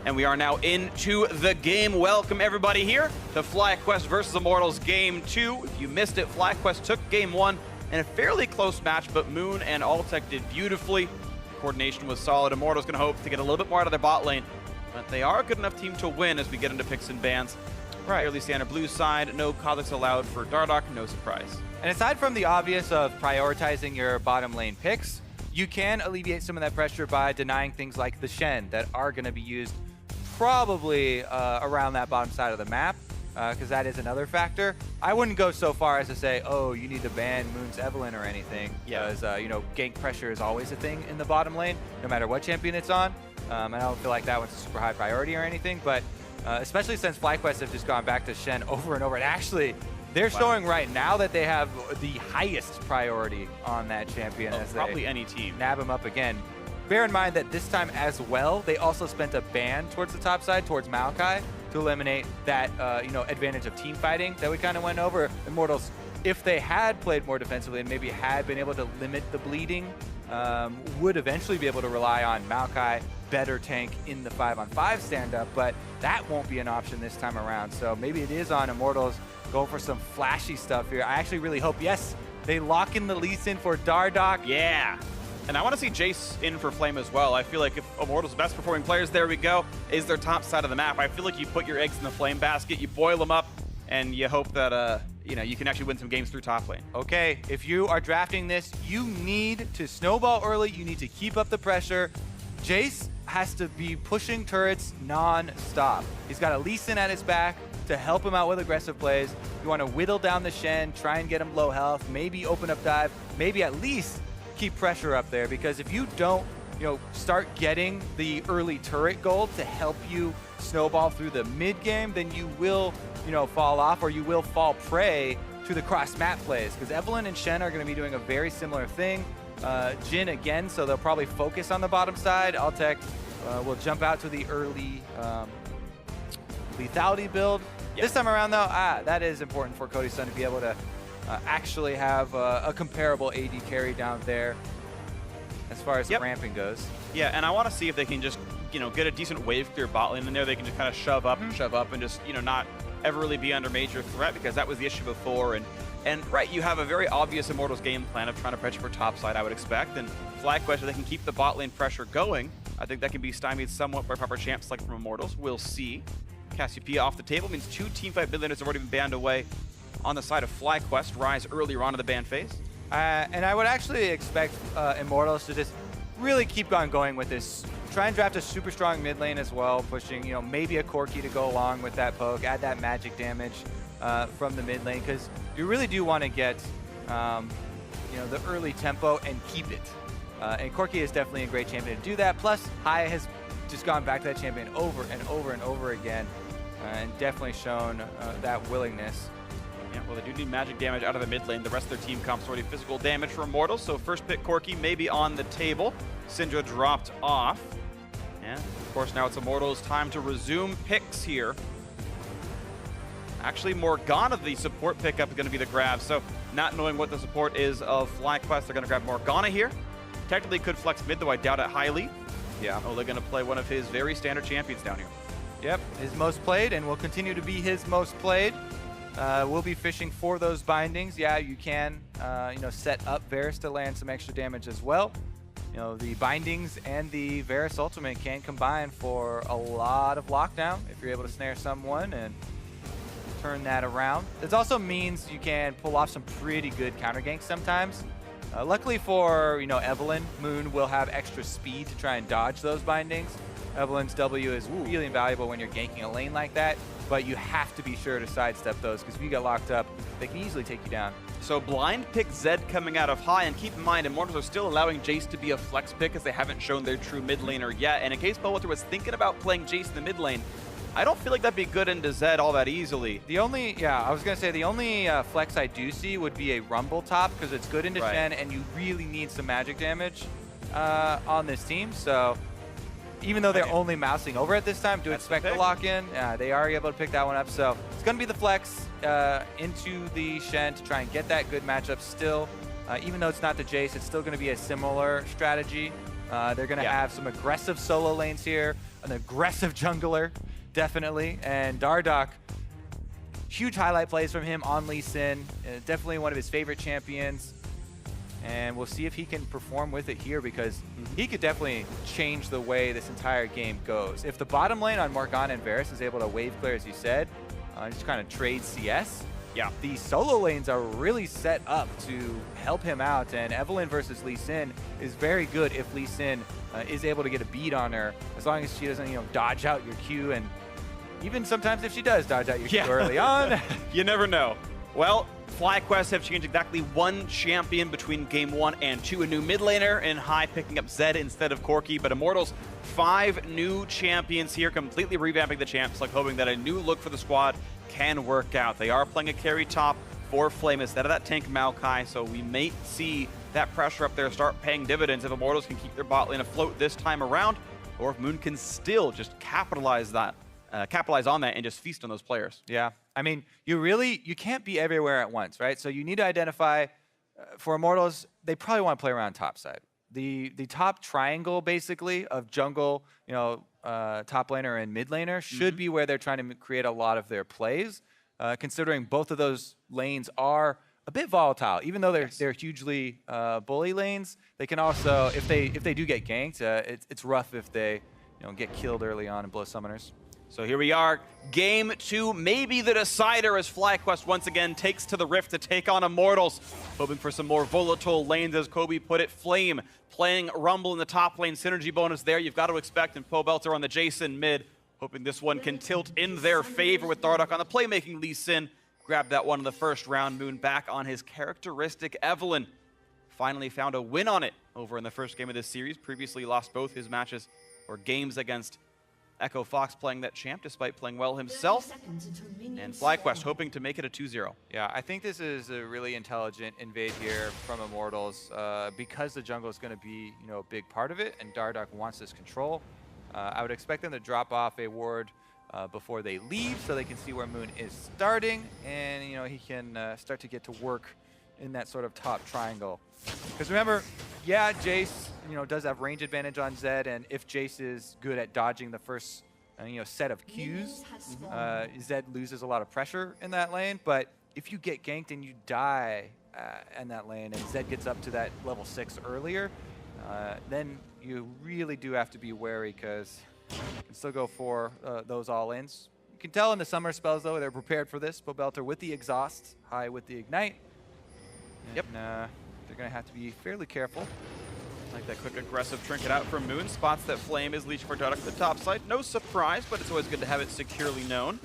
And we are now into the game. Welcome everybody here to FlyQuest versus Immortals Game 2. If you missed it, FlyQuest took Game 1 in a fairly close match, but Moon and Altec did beautifully. Coordination was solid. Immortals going to hope to get a little bit more out of their bot lane, but they are a good enough team to win as we get into picks and bans. Right. Fairly standard blue side, no Kha'Zix allowed for Dardoch, no surprise. And aside from the obvious of prioritizing your bottom lane picks, you can alleviate some of that pressure by denying things like the Shen that are going to be used probably around that bottom side of the map, because that is another factor. I wouldn't go so far as to say, oh, you need to ban Moon's Evelynn or anything, because you know, gank pressure is always a thing in the bottom lane, no matter what champion it's on. I don't feel like that one's a super high priority or anything, but especially since FlyQuest have just gone back to Shen over and over, and actually, they're showing right now that they have the highest priority on that champion as probably they any team. Nab him up again. Bear in mind that this time as well, they also spent a ban towards the top side, towards Maokai, to eliminate that you know, advantage of team fighting that we kind of went over. Immortals, if they had played more defensively and maybe had been able to limit the bleeding, would eventually be able to rely on Maokai, better tank in the 5-on-5 stand-up, but that won't be an option this time around. So maybe it is on Immortals going for some flashy stuff here. I actually really hope, yes, they lock in the Lee Sin for Dardoch. Yeah. And I want to see Jace in for Flame as well. I feel like if Immortals' best performing players, there we go, is their top side of the map. I feel like you put your eggs in the Flame basket, you boil them up, and you hope that you know, you can actually win some games through top lane. Okay, if you are drafting this, you need to snowball early. You need to keep up the pressure. Jace has to be pushing turrets non-stop. He's got a Lee Sin at his back to help him out with aggressive plays. You want to whittle down the Shen, try and get him low health, maybe open up dive, maybe at least keep pressure up there, because if you don't, you know, start getting the early turret gold to help you snowball through the mid game, then you will, you know, fall off, or you will fall prey to the cross map plays, because Evelynn and Shen are going to be doing a very similar thing. Jhin again, so they'll probably focus on the bottom side. Altec will jump out to the early lethality build. Yep. This time around though, that is important for Cody's Son to be able to actually have a comparable AD carry down there as far as the ramping goes. Yeah, and I want to see if they can just, you know, get a decent wave clear bot lane in there. They can just kind of shove up and just, you know, not ever really be under major threat, because that was the issue before. And right, you have a very obvious Immortals game plan of trying to pressure for top side, I would expect. And FlyQuest, if they can keep the bot lane pressure going, I think that can be stymied somewhat by proper champs like from Immortals. We'll see. Cassiopeia off the table means 2 teamfight mid laners have already been banned away on the side of FlyQuest. Rise earlier on in the ban phase. And I would actually expect Immortals to just really keep on going with this. Try and draft a super strong mid lane as well, pushing, you know, maybe a Corki to go along with that poke, add that magic damage from the mid lane, because you really do want to get, you know, the early tempo and keep it. And Corki is definitely a great champion to do that. Plus, Haya has just gone back to that champion over and over and over again, and definitely shown that willingness. Yeah, well, they do need magic damage out of the mid lane. The rest of their team comps already physical damage for Immortals, so first pick Corki maybe on the table. Syndra dropped off. And of course now it's Immortals' time to resume picks here. Actually, Morgana, the support pickup, is going to be the grab. So not knowing what the support is of FlyQuest, they're going to grab Morgana here. Technically could flex mid, though I doubt it highly. Yeah. Oh, they're going to play one of his very standard champions down here. Yep, his most played, and will continue to be his most played. We'll be fishing for those bindings. Yeah, you can, you know, set up Varus to land some extra damage as well. You know, the bindings and the Varus ultimate can combine for a lot of lockdown if you're able to snare someone and turn that around. This also means you can pull off some pretty good counter ganks sometimes. Luckily for, you know, Evelynn, Moon will have extra speed to try and dodge those bindings. Evelyn's W is really invaluable when you're ganking a lane like that, but you have to be sure to sidestep those, because if you get locked up, they can easily take you down. So blind pick Zed coming out of high, and keep in mind, Immortals are still allowing Jace to be a flex pick as they haven't shown their true mid laner yet. And in case Bellwether was thinking about playing Jace in the mid lane, I don't feel like that'd be good into Zed all that easily. The only, I was gonna say the only flex I do see would be a Rumble top, because it's good into Shen, and you really need some magic damage on this team. So even though they're only mousing over at this time, do expect the lock in. They are able to pick that one up. So it's gonna be the flex into the Shen to try and get that good matchup still. Even though it's not the Jace, it's still gonna be a similar strategy. They're gonna have some aggressive solo lanes here an aggressive jungler, definitely. And Dardoch, huge highlight plays from him on Lee Sin. Definitely one of his favorite champions. And we'll see if he can perform with it here, because he could definitely change the way this entire game goes. If the bottom lane on Morgana and Varus is able to wave clear, as you said, just kind of trade CS, the solo lanes are really set up to help him out. And Evelynn versus Lee Sin is very good if Lee Sin is able to get a beat on her, as long as she doesn't, dodge out your Q. And even sometimes if she does dodge out your Q early on. You never know. Well, FlyQuest have changed exactly one champion between game 1 and 2. A new mid laner in High picking up Zed instead of Corki. But Immortals, 5 new champions here, completely revamping the champs, like hoping that a new look for the squad can work out. They are playing a carry top for Flame instead of that tank Maokai, so we may see that pressure up there start paying dividends if Immortals can keep their bot lane afloat this time around, or if Moon can still just capitalize on that and just feast on those players. Yeah, I mean, you can't be everywhere at once, right? So you need to identify, for Immortals, they probably want to play around top side. The top triangle, basically, of jungle, top laner and mid laner should be where they're trying to create a lot of their plays, considering both of those lanes are a bit volatile. Even though they're hugely bully lanes, they can also, if they do get ganked, it's rough if they get killed early on and blow summoners. So here we are, game 2, maybe the decider, as FlyQuest once again takes to the Rift to take on Immortals. Hoping for some more volatile lanes, as Kobe put it. Flame playing Rumble in the top lane, synergy bonus there you've got to expect, and Pobelter on the Jason mid. Hoping this one can tilt in their favor with Dardoch on the playmaking. Lee Sin grabbed that one in the first round. Moon back on his characteristic Evelynn. Finally found a win on it over in the first game of this series. Previously lost both his matches or games against Echo Fox, playing that champ despite playing well himself. And FlyQuest hoping to make it a 2-0. Yeah, I think this is a really intelligent invade here from Immortals, because the jungle is going to be a big part of it, and Dardoch wants this control. I would expect them to drop off a ward before they leave, so they can see where Moon is starting, and he can start to get to work in that sort of top triangle. Because remember, Jace does have range advantage on Zed, and if Jace is good at dodging the first set of Qs, Zed loses a lot of pressure in that lane. But if you get ganked and you die in that lane, and Zed gets up to that level 6 earlier, then you really do have to be wary, because you can still go for those all-ins. You can tell in the summer spells, though, they're prepared for this. Pobelter with the exhaust, High with the ignite. And, they're going to have to be fairly careful. Like that quick aggressive trinket out from Moon. Spots that Flame is leashing for Dardoch at the top side. No surprise, but it's always good to have it securely known.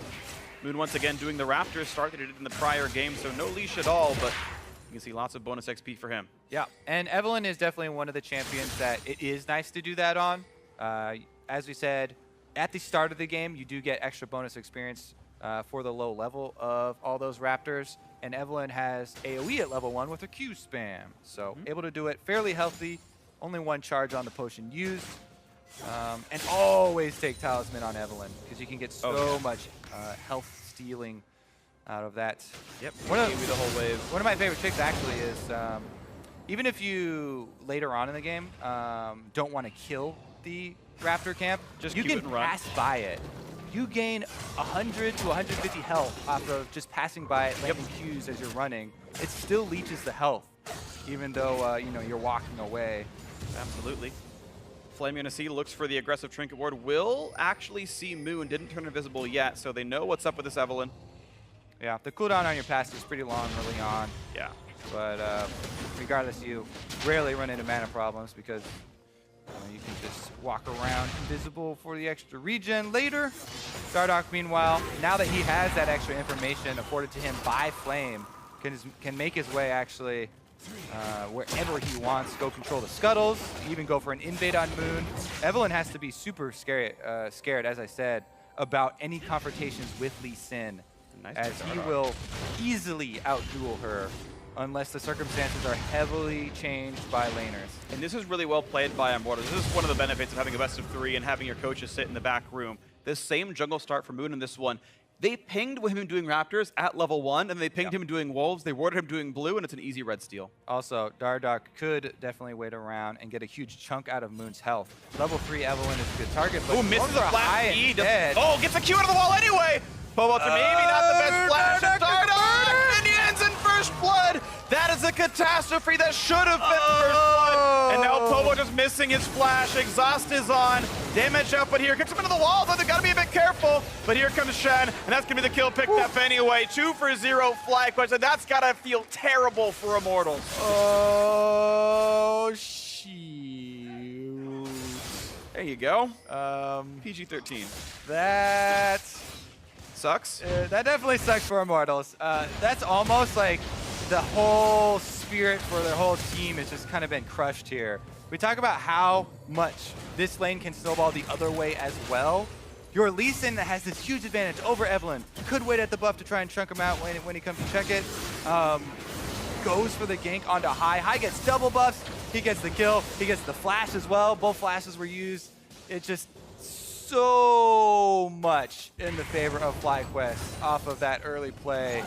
Moon once again doing the Raptors start that he did in the prior game, so no leash at all, but you can see lots of bonus XP for him. Yeah, and Evelynn is definitely one of the champions that it is nice to do that on. As we said, at the start of the game, you do get extra bonus experience for the low level of all those Raptors. And Evelynn has AoE at level 1 with her Q spam. So able to do it fairly healthy. Only 1 charge on the potion used. And always take Talisman on Evelynn, because you can get so much health stealing out of that. Yep, the whole wave. One of my favorite tricks actually is, even if you later on in the game don't want to kill the Raptor camp, you can pass by it. You gain 100 to 150 health off of just passing by it, landing Qs as you're running. It still leeches the health, even though you're walking away. Absolutely. Flame UNC looks for the aggressive trinket ward. Will actually see Moon. Didn't turn invisible yet, so they know what's up with this Evelynn. Yeah, the cooldown on your pass is pretty long early on. Yeah. But regardless, you rarely run into mana problems, because you can just walk around invisible for the extra regen later. Dardoch, meanwhile, now that he has that extra information afforded to him by Flame, can make his way actually wherever he wants, go control the scuttles, even go for an invade on Moon. Evelynn has to be super scared, as I said, about any confrontations with Lee Sin, as he will easily outduel her unless the circumstances are heavily changed by laners. And this is really well played by Immortals. This is one of the benefits of having a best of 3 and having your coaches sit in the back room. This same jungle start for Moon in this one, They pinged with him doing Raptors at level 1, and they pinged him doing Wolves. They warded him doing Blue, and it's an easy red steal. Also, Dardoch could definitely wait around and get a huge chunk out of Moon's health. Level 3 Evelyn is a good target, but misses a flash E. Oh, gets a Q out of the wall anyway! Pobelter maybe not the best flash. Dardoch! Minions in first blood! That is a catastrophe that should have been first blood. And now Pobelter's missing his flash. Exhaust is on. Damage output here. Gets him into the wall, though they've got to be a bit careful. But here comes Shen, and that's going to be the kill picked up anyway. 2 for 0 FlyQuest, and that's got to feel terrible for Immortals. Oh, shoot. There you go. PG-13. That sucks. That definitely sucks for Immortals. That's almost like the whole spirit for their whole team has just kind of been crushed here. We talk about how much this lane can snowball the other way as well. Your Lee Sin has this huge advantage over Evelyn. Could wait at the buff to try and chunk him out when he comes to check it. Goes for the gank onto High. High gets double buffs. He gets the kill. He gets the flash as well. Both flashes were used. It just so much in the favor of FlyQuest off of that early play,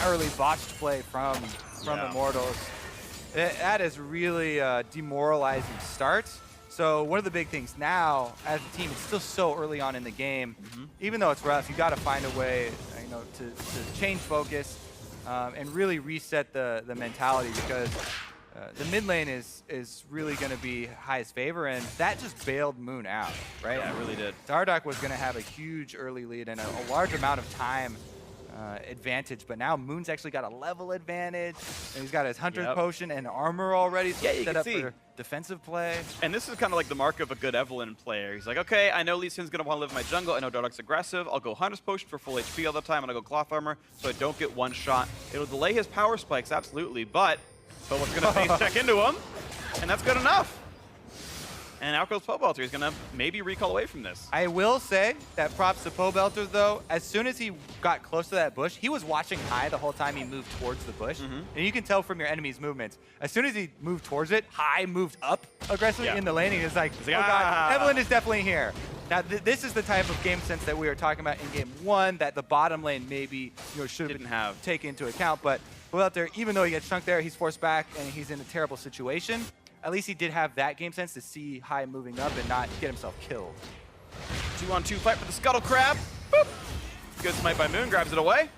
early botched play from Immortals. That is really a demoralizing start. So one of the big things now, as a team, it's still so early on in the game. Even though it's rough, you got to find a way, to change focus and really reset the mentality, because the mid lane is really going to be highest favor, and that just bailed Moon out, right? Yeah, it really did. Dardoch was going to have a huge early lead and a large amount of time advantage, but now Moon's actually got a level advantage, and he's got his Hunter's Potion and armor already set up for defensive play. And this is kind of like the mark of a good Evelyn player. He's like, okay, I know Lee Sin's going to want to live in my jungle. I know Dardoch's aggressive. I'll go Hunter's Potion for full HP all the time, and I'll go Cloth Armor so I don't get one shot. It'll delay his power spikes, absolutely, but Pobelter's going to face check into him, and that's good enough. And out goes Pobelter. He's going to maybe recall away from this. I will say that props to Pobelter, though. As soon as he got close to that bush, he was watching High the whole time he moved towards the bush. And you can tell from your enemy's movements. As soon as he moved towards it, High moved up aggressively in the lane. He was like, oh God, Evelyn is definitely here. Now, this is the type of game sense that we were talking about in game 1 that the bottom lane maybe should have taken into account. But Pobelter, even though he gets chunked there, he's forced back and he's in a terrible situation. At least he did have that game sense to see High moving up and not get himself killed. 2-on-2 fight for the Scuttle Crab. Boop. Good smite by Moon, grabs it away.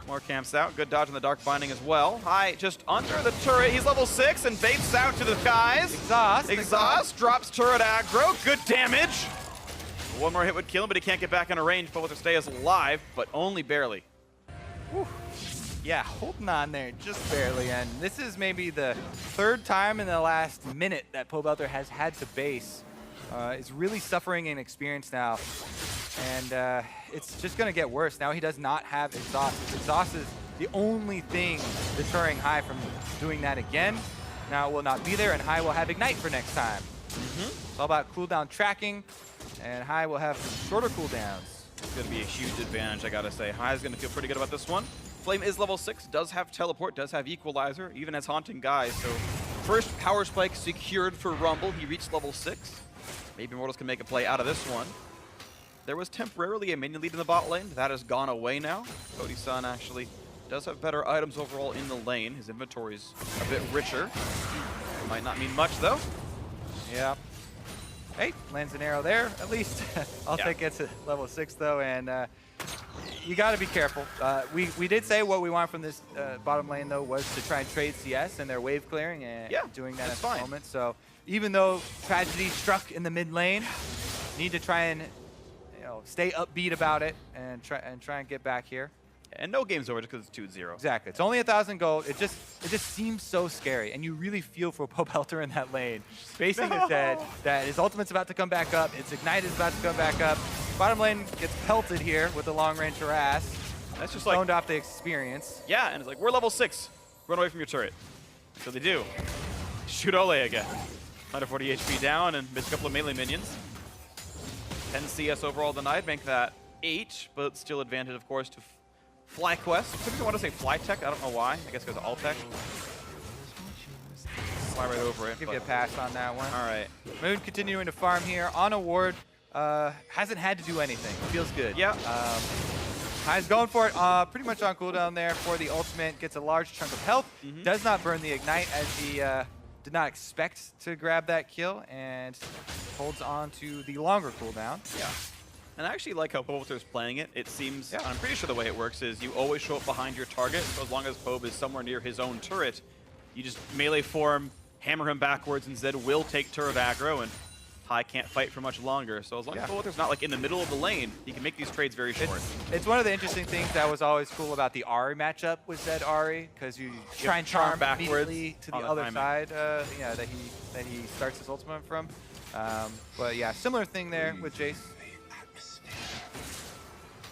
More camps out. Good dodge on the Dark Binding as well. High just under the turret. He's level 6 and baits out to the skies. Exhaust drops turret aggro. Good damage. One more hit would kill him, but he can't get back in a range. Pobelter stays alive, but only barely. Whew. Yeah, holding on there just barely, and this is maybe the 3rd time in the last minute that Pobelter has had to base. Is really suffering in experience now, and it's just going to get worse. Now he does not have Exhaust. His Exhaust is the only thing deterring High from doing that again. Now it will not be there, and High will have Ignite for next time. It's all about cooldown tracking, and High will have shorter cooldowns. It's going to be a huge advantage, I got to say. High is going to feel pretty good about this one. Flame is level 6, does have Teleport, does have Equalizer, even has Haunting Guise. So first power spike secured for Rumble. He reached level 6. Maybe Immortals can make a play out of this one. There was temporarily a minion lead in the bot lane. That has gone away now. Cody-san actually does have better items overall in the lane. His inventory is a bit richer. Might not mean much, though. Yeah. Hey, lands an arrow there. At least I'll take it to level 6, though, and you got to be careful. We did say what we want from this bottom lane, though, was to try and trade CS and their wave clearing, and doing that at the moment. So even though tragedy struck in the mid lane, need to try and stay upbeat about it and try and get back here. And no game's over just because it's 2-0. Exactly. It's only 1,000 gold. It just seems so scary, and you really feel for Pobelter in that lane. Facing his dead, that his ultimate's about to come back up, its Ignite is about to come back up. Bottom lane gets pelted here with the long-range harass. That's just stoned off the experience. Yeah, and it's like, we're level 6. Run away from your turret. So they do. Shoot Ole again. 140 HP down and miss a couple of melee minions. 10 CS overall tonight, make that 8, but still advantage, of course, to FlyQuest. I typically want to say Flytech. I don't know why. I guess because of Altech. Fly right over it. Give you a pass on that one. All right. Moon continuing to farm here on a ward. Hasn't had to do anything. Feels good. Yeah. High's going for it, pretty much on cooldown there for the ultimate. Gets a large chunk of health. Does not burn the ignite as he did not expect to grab that kill, and holds on to the longer cooldown. Yeah. And I actually like how Pobolter's playing it. It seems, I'm pretty sure the way it works is you always show up behind your target, so as long as Pobe is somewhere near his own turret, you just melee form, hammer him backwards, and Zed will take turret aggro, and High can't fight for much longer. So as long as Pobolter's not like in the middle of the lane, he can make these trades very short. It's one of the interesting things that was always cool about the Ahri matchup with Zed Ahri, because you try and charm backwards to the other side, yeah, that he starts his ultimate from. But yeah, similar thing there with Jace.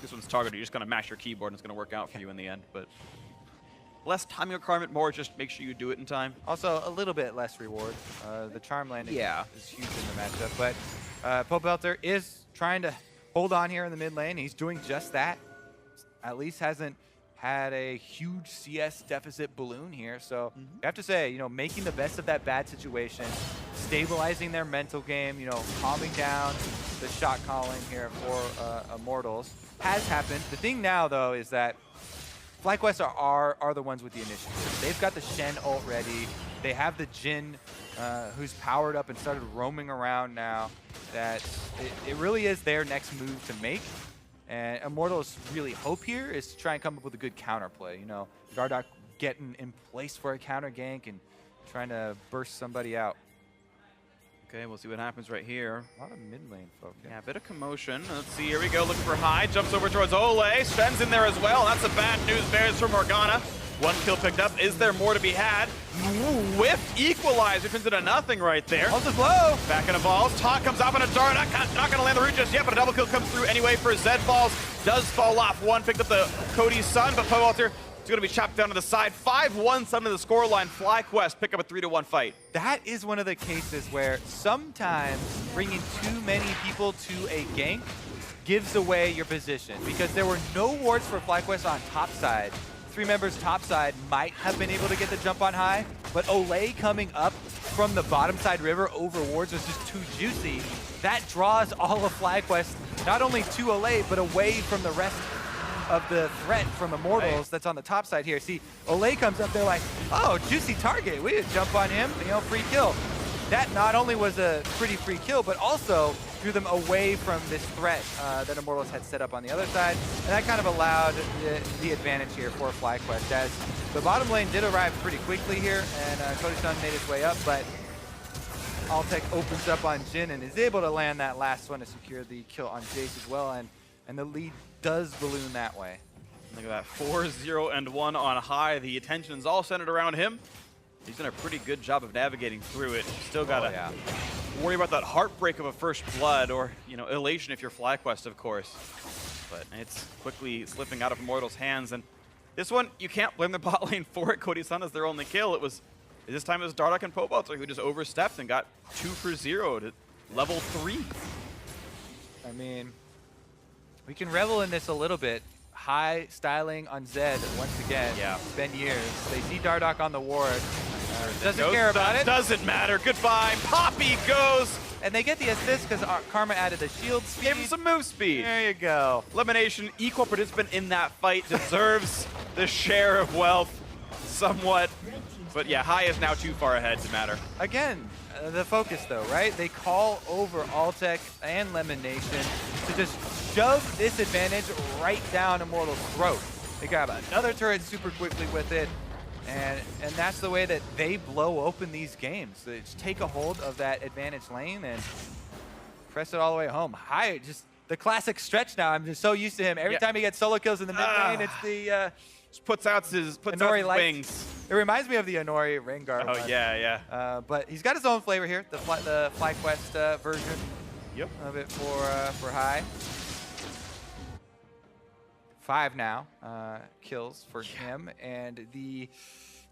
This one's targeted. You're just going to mash your keyboard and it's going to work out for you in the end. But less timing requirement, more just make sure you do it in time. Also, a little bit less reward. The charm landing is huge in the matchup. But Pobelter is trying to hold on here in the mid lane. He's doing just that. At least hasn't had a huge CS deficit balloon here. So you have to say, you know, making the best of that bad situation, stabilizing their mental game, you know, calming down the shot calling here for Immortals has happened. The thing now, though, is that FlyQuest are the ones with the initiative. They've got the Shen ult ready. They have the Jhin who's powered up and started roaming around now. That it really is their next move to make. And Immortals' really hope here is to try and come up with a good counterplay. You know, Dardoch getting in place for a counter gank and trying to burst somebody out. Okay, we'll see what happens right here. A lot of mid lane folk. Yeah, a bit of commotion. Let's see, here we go, looking for High. Jumps over towards Ole. Shen's in there as well. That's a bad news bears for Morgana. One kill picked up. Is there more to be had? Whiff equalizer turns into nothing right there. Also low. Back in evolves. Talk comes up on a dart. Not going to land the root just yet, but a double kill comes through anyway for Zed Falls. Does fall off. One picked up the Cody's son, but Pobolter is going to be chopped down to the side. 5-1 sudden to the scoreline. FlyQuest pick up a 3-1 fight. That is one of the cases where sometimes bringing too many people to a gank gives away your position, because there were no wards for FlyQuest on top side. 3 members top side might have been able to get the jump on High, but Olay coming up from the bottom side river over wards was just too juicy. That draws all of FlyQuest not only to Olay, but away from the rest of the threat from Immortals that's on the top side here. See, Olay comes up, they're like, oh, juicy target. We didn't jump on him, you know, free kill. That not only was a pretty free kill, but also drew them away from this threat that Immortals had set up on the other side. And that kind of allowed the advantage here for FlyQuest, as the bottom lane did arrive pretty quickly here, and Cody Sun made his way up, but Altec opens up on Jhin and is able to land that last one to secure the kill on Jace as well, and the lead does balloon that way. Look at that, 4-0-1 on High. The attention's all centered around him. He's done a pretty good job of navigating through it. Still gotta worry about that heartbreak of a first blood, or, you know, elation if you're FlyQuest, of course. But it's quickly slipping out of Immortals' hands, and this one, you can't blame the bot lane for it. Cody Sun is their only kill. This time it was Dardoch and Pobolter who just overstepped and got 2 for 0 to level 3. I mean, we can revel in this a little bit. High styling on Zed once again. Yeah. It's been years. They see Dardoch on the ward. Doesn't care about it. Doesn't matter. Goodbye. Poppy goes. And they get the assist because Karma added the shield speed. Gave him some move speed. There you go. Elimination, equal participant in that fight, deserves the share of wealth somewhat. But yeah, High is now too far ahead to matter. Again, the focus though, right? They call over Altec and Lemon Nation to just shove this advantage right down Immortals' throat. They grab another turret super quickly with it, and that's the way that they blow open these games. They just take a hold of that advantage lane and press it all the way home. High, just the classic stretch now. I'm just so used to him. Every time he gets solo kills in the mid lane, it's the just puts out his wings. It reminds me of the Inori Rengar. Oh, yeah. But he's got his own flavor here, the FlyQuest version of it for High. 5 now kills for him, and the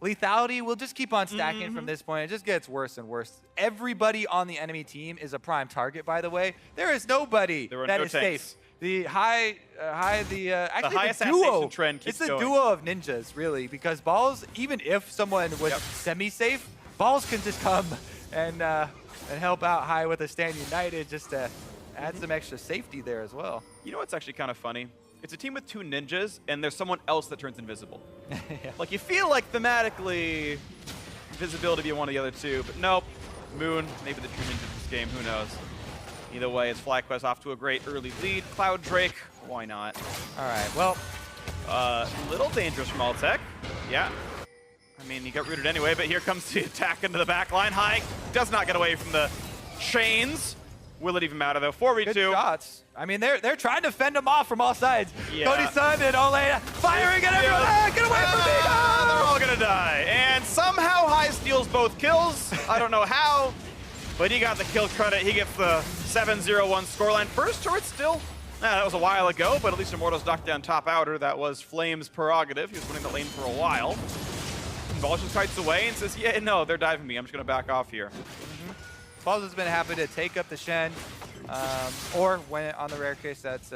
lethality will just keep on stacking from this point. It just gets worse and worse. Everybody on the enemy team is a prime target, by the way. There is nobody that is safe. The actually the duo trend keeps it's the duo of ninjas, really, because Balls, even if someone was semi-safe, Balls can just come and help out High with a Stand United just to add some extra safety there as well. You know what's actually kind of funny? it's a team with 2 ninjas, and there's someone else that turns invisible. Yeah. Like, you feel like thematically invisibility be one of the other two, but nope. Moon, maybe the true ninja of this game, who knows. Either way, it's FlyQuest off to a great early lead. Cloud Drake, why not? All right, well. Little dangerous from Altec. Yeah. I mean, he got rooted anyway, but here comes the attack into the back line. High does not get away from the chains. Will it even matter, though? 4v2. Good shots. I mean, they're trying to fend him off from all sides. Yeah. Cody Sun and Ole firing at everyone. Ah, get away from me! They're all going to die. And somehow High steals both kills. I don't know how, but he got the kill credit. He gets the 7-0-1 scoreline. First turret still. That was a while ago, but at least Immortals knocked down top outer. That was Flame's prerogative. He was winning the lane for a while. Balls just kites away and says, yeah, no, they're diving me. I'm just going to back off here. Balls has been happy to take up the Shen, or when on the rare case that's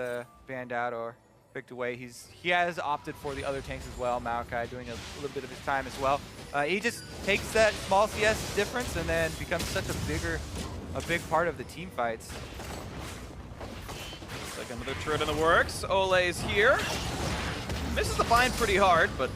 banned out or picked away, he has opted for the other tanks as well. Maokai doing a little bit of his time as well. He just takes that small CS difference and then becomes such a big part of the team fights. Like another turret in the works. Ole's here. Misses the bind pretty hard, but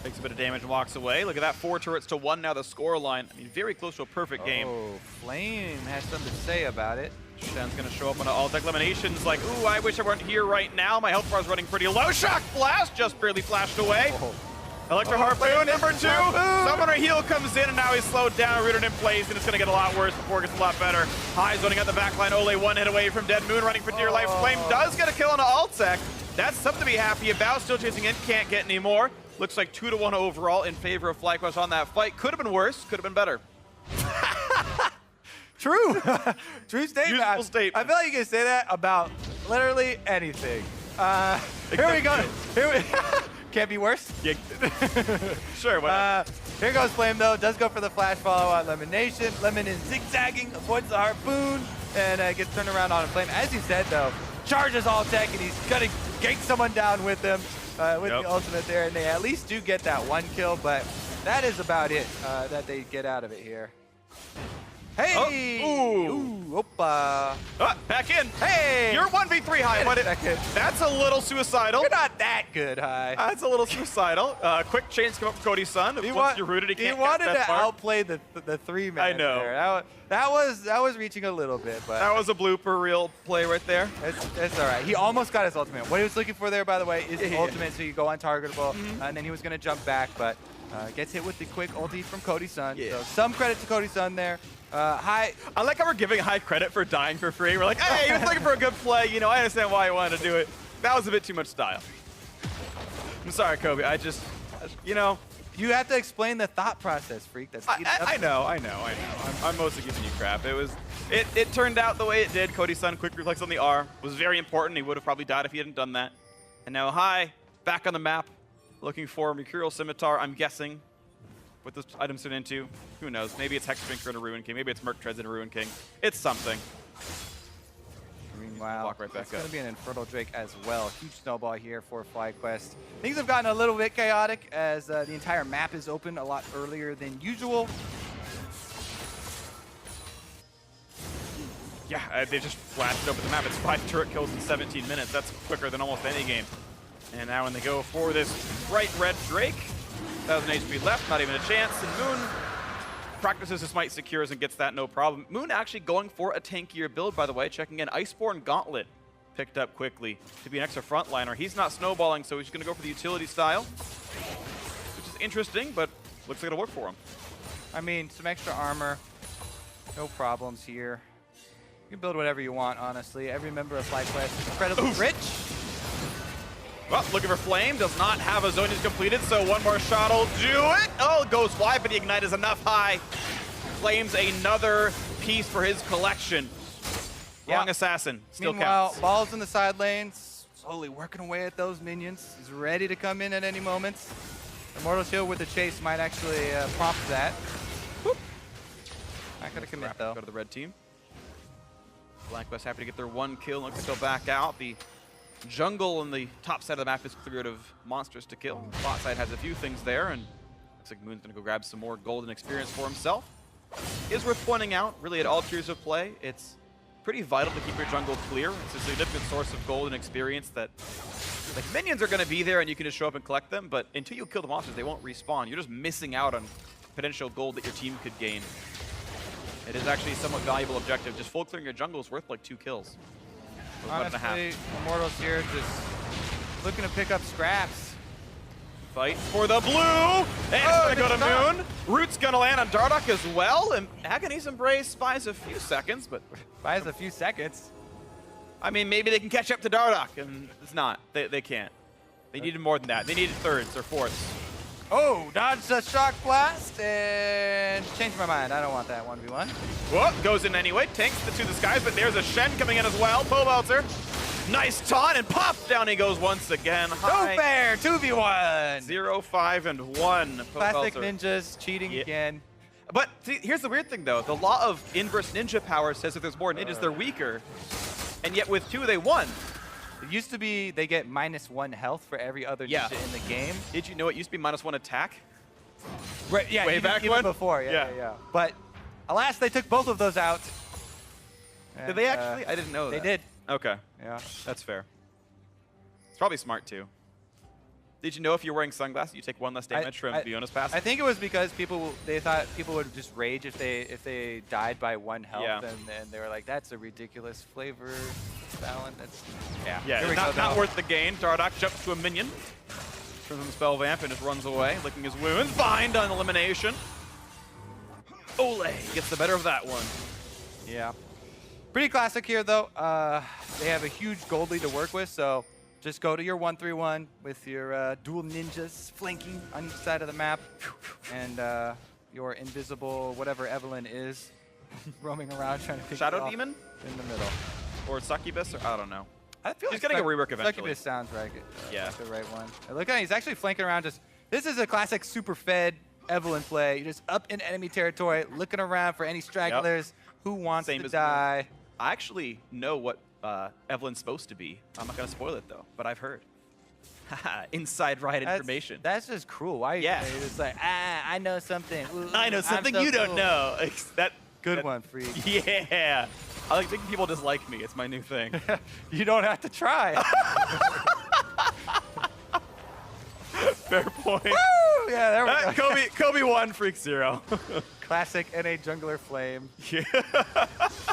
takes a bit of damage and walks away. Look at that, 4 turrets to 1 now the score line. I mean, very close to a perfect game. Oh, Flame has something to say about it. Shen's gonna show up on all deck eliminations like, ooh, I wish I weren't here right now. My health bar's running pretty low. Shock blast, just barely flashed away. Oh. Electro Harpoon, number 2. Summoner heal comes in, and now he's slowed down, rooted in place, and it's gonna get a lot worse before it gets a lot better. High's running out the back line. Ole 1 hit away from Dead Moon, running for dear life. Flame does get a kill on Altec. That's something to be happy about. Still chasing in, can't get any more. Looks like 2-1 overall in favor of FlyQuest on that fight. Could have been worse, could have been better. True. True statement. Useful statement. I feel like you can say that about literally anything. Here we go. Can't be worse. Yeah. Sure, whatever. Here goes Flame, though. Does go for the flash follow on Lemon Nation. Lemon is zigzagging, avoids the harpoon, and gets turned around on Flame. As you said, though, charges Altec, and he's going to gank someone down with him with the ultimate there. And they at least do get that 1 kill, but that is about it that they get out of it here. Hey! Oh, ooh, opa. Back in. Hey! You're 1v3 High, but that's a little suicidal. You're not that good, High. That's a little suicidal. Quick chains come up for Cody's son. Once you're rooted, he wanted to outplay the 3-man. I know. There. That was reaching a little bit, but that was a blooper reel play right there. It's all right. He almost got his ultimate. What he was looking for there, by the way, is his ultimate, so you go untargetable, and then he was going to jump back, but gets hit with the quick ulti from Cody's son. Yeah. So some credit to Cody's son there. High. I like how we're giving High credit for dying for free. We're like, hey, he was looking for a good play. You know, I understand why he wanted to do it. That was a bit too much style. I'm sorry, Kobe. You know. You have to explain the thought process, freak. That's I know. I'm mostly giving you crap. It turned out the way it did. Cody's son, quick reflex on the R, was very important. He would have probably died if he hadn't done that. And now High, back on the map, looking for Mercurial Scimitar, I'm guessing. What this item's turned into, who knows? Maybe it's Hex Drinker and a Ruin King. Maybe it's Merc Treads and a Ruin King. It's something. Wow, walk right back it's going to be an Infernal Drake as well. Huge snowball here for FlyQuest. Things have gotten a little bit chaotic as the entire map is open a lot earlier than usual. Yeah, they just flashed open the map. It's 5 turret kills in 17 minutes. That's quicker than almost any game. And now when they go for this bright red Drake, 1,000 HP left, not even a chance. And Moon practices his Smite Secures and gets that no problem. Moon actually going for a tankier build, by the way, checking in. Iceborne Gauntlet picked up quickly to be an extra frontliner. He's not snowballing, so he's going to go for the utility style, which is interesting, but looks like it'll work for him. I mean, some extra armor, no problems here. You can build whatever you want, honestly. Every member of FlyQuest is incredibly rich. Well, looking for Flame, does not have a Zonia's completed, so one more shot will do it. Oh, it goes wide, but the Ignite is enough. High claims another piece for his collection. Wrong assassin, still Meanwhile, counts. Ball's in the side lanes, slowly working away at those minions. He's ready to come in at any moment. Immortals Shield with the chase might actually prompt that. Whoop. Not gonna commit though. Go to the red team. FlyQuest happy to get their 1 kill. Looks like they'll back out. The jungle on the top side of the map is cleared of monsters to kill. Bot side has a few things there, and looks like Moon's gonna go grab some more golden experience for himself. Is worth pointing out, really at all tiers of play, it's pretty vital to keep your jungle clear. It's a significant source of golden experience that Like, minions are going to be there and you can just show up and collect them, but until you kill the monsters, they won't respawn. You're just missing out on potential gold that your team could gain. It is actually a somewhat valuable objective. Just full clearing your jungle is worth like 2 kills. Honestly, Immortals here just looking to pick up scraps. Fight for the blue! And it's gonna go to Moon. Root's gonna land on Dardoch as well, and Agony's Embrace buys a few seconds, but... Buys a few seconds. I mean, maybe they can catch up to Dardoch, and it's not. They can't. They needed more than that. They needed thirds or fourths. Oh, dodged a shock blast and changed my mind. I don't want that 1v1. Whoa, goes in anyway. Tanks to the skies, but there's a Shen coming in as well. Pobelter. Nice taunt, and pop! Down he goes once again. No fair, 2v1. 0, 5, and 1. Classic ninjas cheating again. But see, here's the weird thing, though. The law of inverse ninja power says if there's more ninjas, they're weaker. And yet with 2, they won. It used to be they get -1 health for every other ninja in the game. Did you know it used to be -1 attack? Right, yeah, Way back even when? before, yeah. But alas, they took both of those out. And, did they actually? I didn't know that. They did. Okay. Yeah. That's fair. It's probably smart, too. Did you know if you're wearing sunglasses, you take 1 less damage from Fiona's pass? I think it was because they thought people would just rage if they died by 1 health, and they were like, that's a ridiculous flavor balance. That's it's not worth the gain. Dardoch jumps to a minion, turns on the spell vamp, and just runs away, licking his wounds. Bind on elimination. Ole gets the better of that one. Yeah. Pretty classic here, though. They have a huge gold lead to work with, so just go to your 1-3-1 with your dual ninjas flanking on each side of the map, and your invisible whatever Evelyn is roaming around trying to pick Shadow Demon in the middle, or Succubus, or I don't know. I feel he's like getting a rework eventually. Succubus sounds right. Yeah, like the right one. And look at him; he's actually flanking around. This is a classic super fed Evelyn play. You're just up in enemy territory, looking around for any stragglers who wants to die. I actually know what Evelyn's supposed to be. I'm not going to spoil it, though, but I've heard. Inside right information. That's just cruel. Why? Yeah. It's like, I know something. Ooh, I know something you don't know. Good one, Freak. Yeah. I like thinking people dislike me. It's my new thing. You don't have to try. Fair point. Woo! Yeah, there we go. Kobe 1, Freak 0. Classic NA jungler flame. Yeah.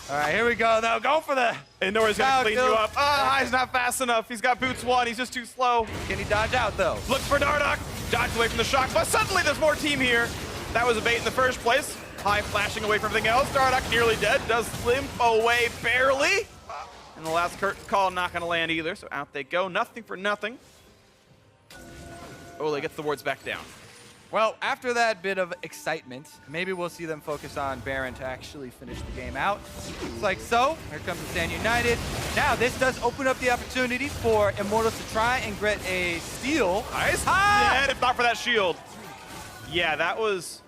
All right, here we go, though. Go for the... Indoor's going to clean you up. Ah, he's not fast enough. He's got boots 1. He's just too slow. Can he dodge out, though? Look for Dardoch. Dodge away from the shock, but suddenly there's more team here. That was a bait in the first place. High flashing away from everything else. Dardoch nearly dead. Does limp away barely. And the last curtain call not going to land either, so out they go. Nothing for nothing. Ole gets the wards back down. Well, after that bit of excitement, maybe we'll see them focus on Baron to actually finish the game out. It's like so. Here comes the Stand United. Now, this does open up the opportunity for Immortals to try and get a steal. Nice. Yeah, if not for that shield. Yeah, that was...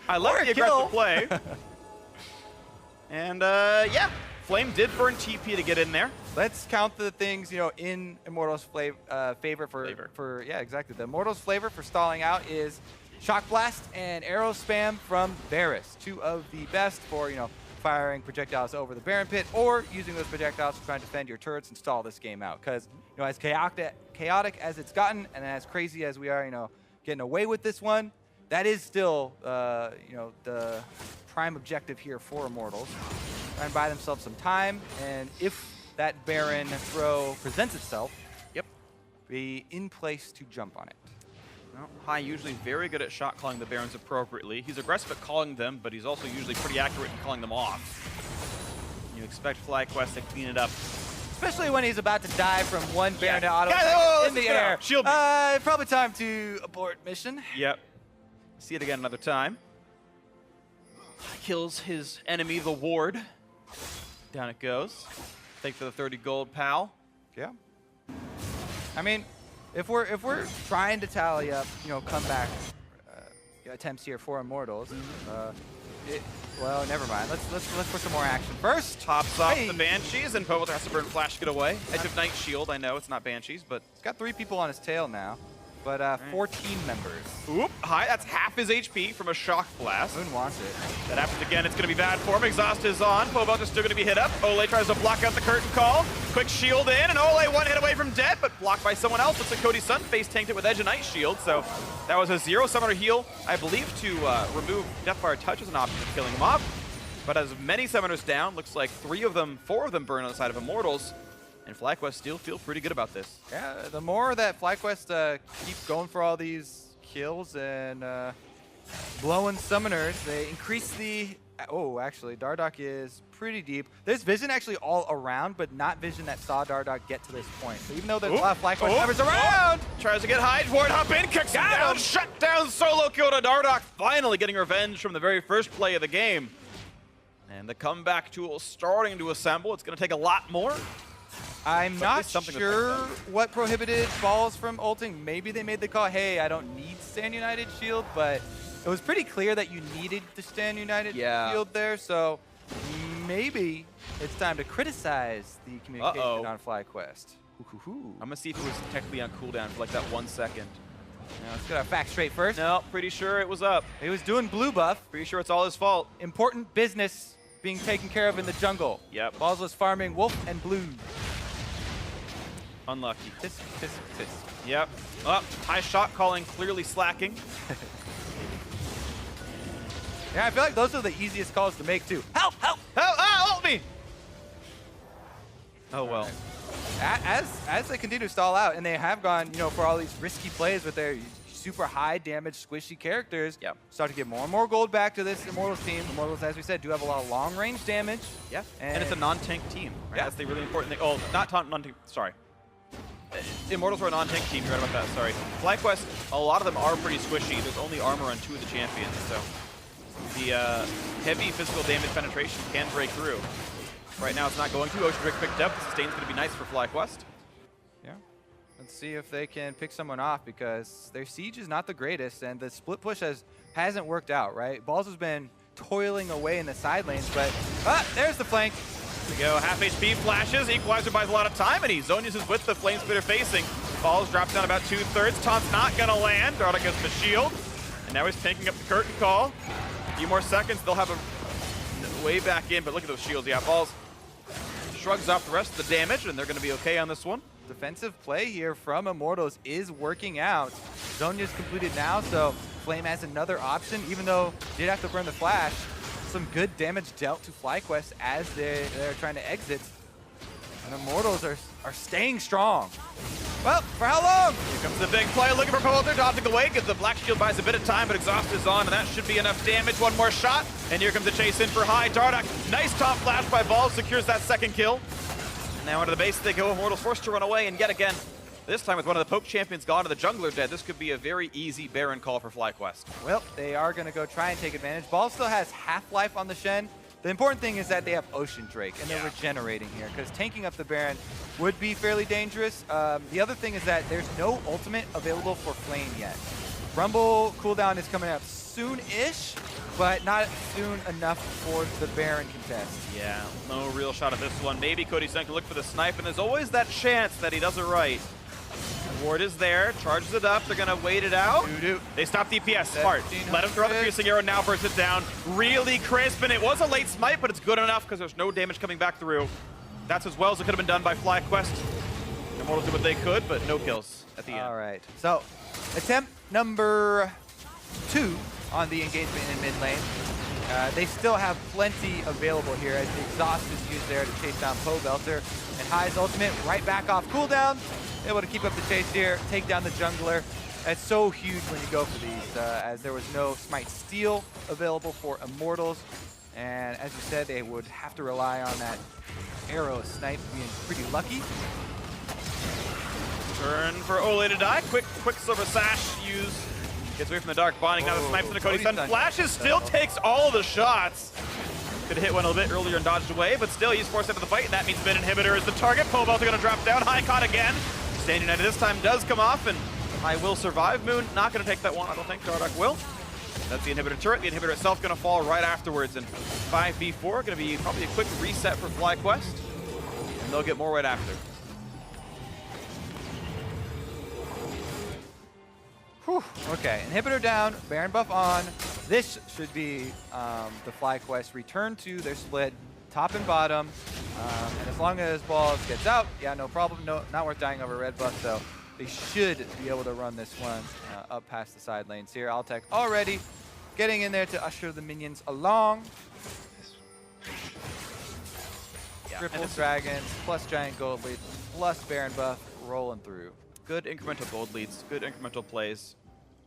I love the aggressive play. And, yeah. Flame did burn TP to get in there. Let's count the things, in Immortals' favor for yeah, exactly. The Immortals' flavor for stalling out is Shock Blast and Arrow Spam from Varus. 2 of the best for, firing projectiles over the Baron Pit or using those projectiles to try and defend your turrets and stall this game out. Because, as chaotic as it's gotten and as crazy as we are, getting away with this one, that is still, the prime objective here for Immortals. Try and buy themselves some time, and if that Baron throw presents itself, be in place to jump on it. Well, Hai usually very good at shot calling the Barons appropriately. He's aggressive at calling them, but he's also usually pretty accurate in calling them off. You expect FlyQuest to clean it up. Especially when he's about to die from one Baron to auto in the air. Shield. Probably time to abort mission. Yep. See it again another time. Kills his enemy, the ward. Down it goes. Thanks for the 30 gold, pal. Yeah. I mean, if we're trying to tally up, comeback attempts here for Immortals, well, never mind. Let's put some more action first. Tops off the Banshees, and Pobelter has to burn Flash to get away. Edge of Night Shield. I know it's not Banshees, but he's got 3 people on his tail now. But 4 team members. Oop, Hai, that's half his HP from a Shock Blast. Moon wants it. That happens again, it's going to be bad for him. Exhaust is on. Pobelter's still going to be hit up. Ole tries to block out the curtain call. quick shield in, and Ole one hit away from dead, but blocked by someone else. Looks like Cody Sunface tanked it with Edge and Ice Shield, so that was a 0 summoner heal, I believe, to remove Deathfire Touch as an option of killing him off. But as many summoners down, looks like 4 of them burn on the side of Immortals, and FlyQuest still feel pretty good about this. Yeah, the more that FlyQuest keep going for all these kills and blowing summoners, they increase the... Oh, actually, Dardoch is pretty deep. There's vision actually all around, but not vision that saw Dardoch get to this point. So even though there's a lot of FlyQuest members around, tries to get high, Ward hop in, kicks him down, shut down, solo kill to Dardoch, finally getting revenge from the very first play of the game. And the comeback tool starting to assemble. It's going to take a lot more. I'm not sure what prohibited Balls from ulting. Maybe they made the call, hey, I don't need Stand United shield, but it was pretty clear that you needed the Stand United shield there, so maybe it's time to criticize the communication on FlyQuest. I'm going to see if it was technically on cooldown for like that 1 second. Now, let's get our facts straight first. No, pretty sure it was up. He was doing blue buff. Pretty sure it's all his fault. Important business being taken care of in the jungle. Yep. Balls was farming wolf and blue. Unlucky. Tisk, tisk, tisk. Yep. Up. High shot calling, clearly slacking. Yeah, I feel like those are the easiest calls to make too. Help! Help! Help! Ah, help me! Oh well. Right. As they continue to stall out, and they have gone, for all these risky plays with their super high damage, squishy characters, start to get more and more gold back to this Immortals team. Immortals, as we said, do have a lot of long range damage. Yeah. And it's a non-tank team. Right? Yeah. That's the really important thing. Oh, not non-tank. Sorry. Immortals were a non-tank team. You're right about that. Sorry. FlyQuest, a lot of them are pretty squishy. There's only armor on 2 of the champions, so the heavy physical damage penetration can break through. Right now it's not going to. Ocean Drake picked up. The sustain's going to be nice for FlyQuest. Yeah. Let's see if they can pick someone off, because their siege is not the greatest, and the split push hasn't worked out, right? Balls has been toiling away in the side lanes, but there's the flank. There we go. Half HP flashes. Equalizer buys a lot of time, and Zonius is with the flame spitter facing. Balls drops down about 2/3. Taunt's not going to land. Dardoch gets the shield, and now he's taking up the curtain call. A few more seconds. They'll have a way back in, but look at those shields. Yeah, Balls shrugs off the rest of the damage, and they're going to be okay on this one. Defensive play here from Immortals is working out. Zonia's completed now, so Flame has another option, even though he did have to burn the flash. Some good damage dealt to FlyQuest as they're trying to exit. And Immortals are staying strong. Well, for how long? Here comes the big play, looking for Polter, dodging away, gets the Black Shield, buys a bit of time, but Exhaust is on, and that should be enough damage. One more shot, and here comes the chase in for High. Dardoch, nice top flash by Balls, secures that second kill. And now into the base they go. Immortals forced to run away, and yet again, this time with one of the Poke champions gone to the jungler dead, this could be a very easy Baron call for FlyQuest. Well, they are going to go try and take advantage. Balls still has half-life on the Shen. The important thing is that they have Ocean Drake, and they're regenerating here, because tanking up the Baron would be fairly dangerous. The other thing is that there's no ultimate available for Flame yet. Rumble cooldown is coming up soon-ish, but not soon enough for the Baron contest. Yeah, no real shot at this one. Maybe Cody Sun can look for the snipe, and there's always that chance that he does it right. Ward is there, charges it up, they're gonna wait it out. They stop DPS, smart. Let him throw the piercing arrow, now burst it down. Really crisp, and it was a late smite, but it's good enough because there's no damage coming back through. That's as well as it could have been done by FlyQuest. Immortals did what they could, but no kills at the end. All right, so attempt number 2 on the engagement in mid lane. They still have plenty available here as the Exhaust is used there to chase down Belter. And High's ultimate right back off cooldown. Able to keep up the chase here, take down the jungler. That's so huge when you go for these, as there was no Smite Steal available for Immortals. And as you said, they would have to rely on that arrow snipe being pretty lucky. Turn for Ole to die. Quick silver sash use. Gets away from the dark bonding. Now the snipes into Cody Sun. Flashes still takes all the shots. Could have hit one a little bit earlier and dodged away, but still he's forced into the fight, and that means Mid Inhibitor is the target. Pobelter gonna drop down. High caught again. Stand United this time does come off, and I will survive. Moon not gonna take that one. I don't think Dardoch will. That's the Inhibitor turret. The Inhibitor itself gonna fall right afterwards, and 5v4 gonna be probably a quick reset for FlyQuest, and they'll get more right after. Whew. Okay, Inhibitor down, Baron buff on. This should be the FlyQuest return to their split. top and bottom. And as long as Balls gets out, yeah, no problem. No, not worth dying over red buff, though. They should be able to run this one up past the side lanes here. Altec already getting in there to usher the minions along. Triple dragons, plus giant gold lead, plus Baron buff rolling through. Good incremental gold leads, good incremental plays.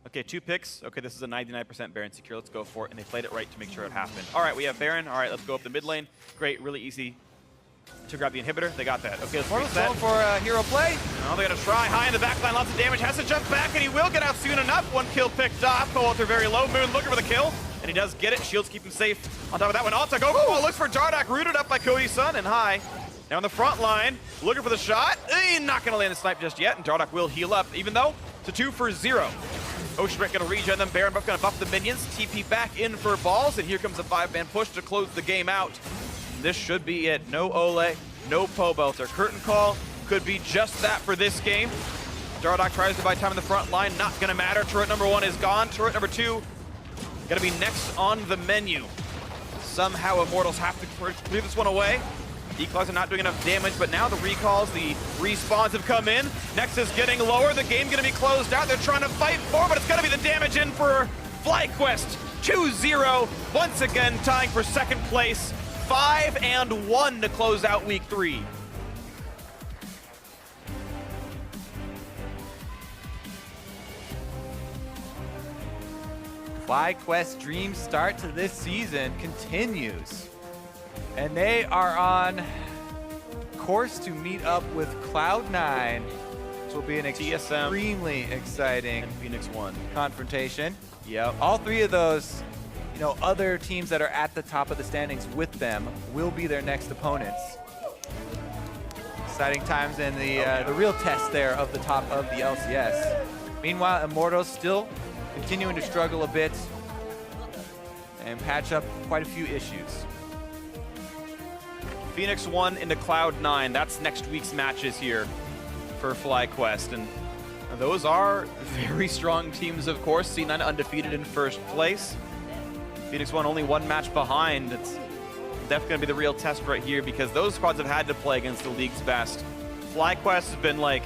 Okay, 2 picks. Okay, this is a 99% Baron secure. Let's go for it. And they played it right to make sure it happened. All right, we have Baron. All right, let's go up the mid lane. Great, really easy to grab the inhibitor. They got that. Okay, let's going for a hero play. Oh, they got to try. High in the backline, lots of damage. Has to jump back, and he will get out soon enough. 1 kill picked off. Coulter very low. Moon looking for the kill, and he does get it. Shields keep him safe. On top of that one, Alta looks for Dardak, rooted up by Cody's son, and High. Now on the front line, looking for the shot. Not going to land the snipe just yet, and Dardak will heal up, even though it's a 2 for 0. Oceanbreak going to regen them. Baron buff going to buff the minions. TP back in for Balls, and here comes a 5-man push to close the game out. This should be it. No Ole, no Pobelter. Curtain call could be just that for this game. Dardak tries to buy time in the front line. Not going to matter. Turret number 1 is gone. Turret number 2 going to be next on the menu. Somehow Immortals have to clear this one away. Declaws are not doing enough damage, but now the recalls, the respawns have come in. Nexus getting lower. The game going to be closed out. They're trying to fight for, but it's going to be the damage in for FlyQuest. 2-0, once again tying for second place. 5-1 to close out week 3. FlyQuest dream start to this season continues. And they are on course to meet up with Cloud9, which will be an extremely exciting and Phoenix 1 confrontation. Yep. All 3 of those, other teams that are at the top of the standings with them will be their next opponents. Exciting times in the real test there of the top of the LCS. Meanwhile, Immortals still continuing to struggle a bit and patch up quite a few issues. Phoenix 1 into Cloud9. That's next week's matches here for FlyQuest. And those are very strong teams, of course. C9 undefeated in first place. Phoenix 1 only 1 match behind. It's definitely going to be the real test right here because those squads have had to play against the league's best. FlyQuest has been like,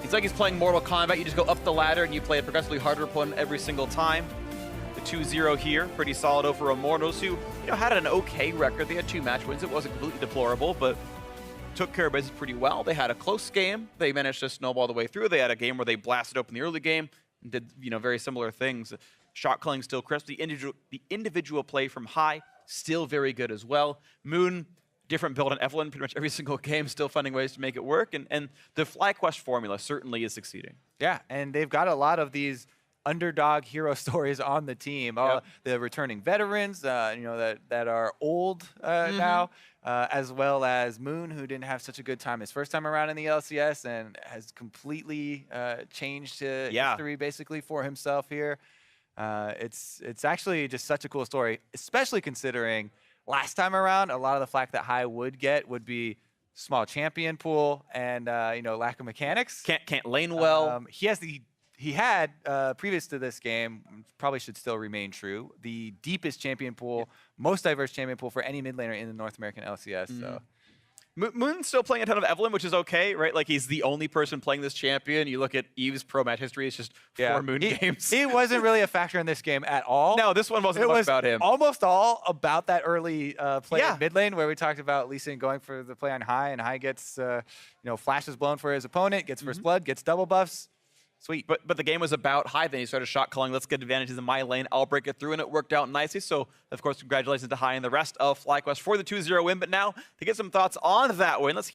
it's like he's playing Mortal Kombat. You just go up the ladder and you play a progressively harder opponent every single time. The 2-0 here, pretty solid over Immortals, who had an okay record. They had 2 match wins. It wasn't completely deplorable, but took care of business pretty well. They had a close game. They managed to snowball the way through. They had a game where they blasted open the early game and did very similar things. Shot calling still crisp. The individual play from High still very good as well. Moon, different build on Evelyn pretty much every single game, still finding ways to make it work. And the FlyQuest formula certainly is succeeding. Yeah, and they've got a lot of these underdog hero stories on the team. The returning veterans, that are old now, as well as Moon, who didn't have such a good time his first time around in the LCS and has completely changed history basically for himself here. It's actually just such a cool story, especially considering last time around, a lot of the flack that High would get would be small champion pool and lack of mechanics. Can't lane well. He had, previous to this game, probably should still remain true, the deepest champion pool, most diverse champion pool for any mid laner in the North American LCS. So Moon's still playing a ton of Evelyn, which is okay, right? Like, he's the only person playing this champion. You look at Eve's pro match history, it's just 4 Moon games. He wasn't really a factor in this game at all. No, this one wasn't much about him. Almost all about that early play in mid lane, where we talked about Lee Sin going for the play on High, and High gets flashes blown for his opponent, gets first blood, gets double buffs. Sweet. But the game was about High, then he started shot calling, let's get advantages in my lane, I'll break it through, and it worked out nicely. So, of course, congratulations to High and the rest of FlyQuest for the 2-0 win. But now, to get some thoughts on that win, let's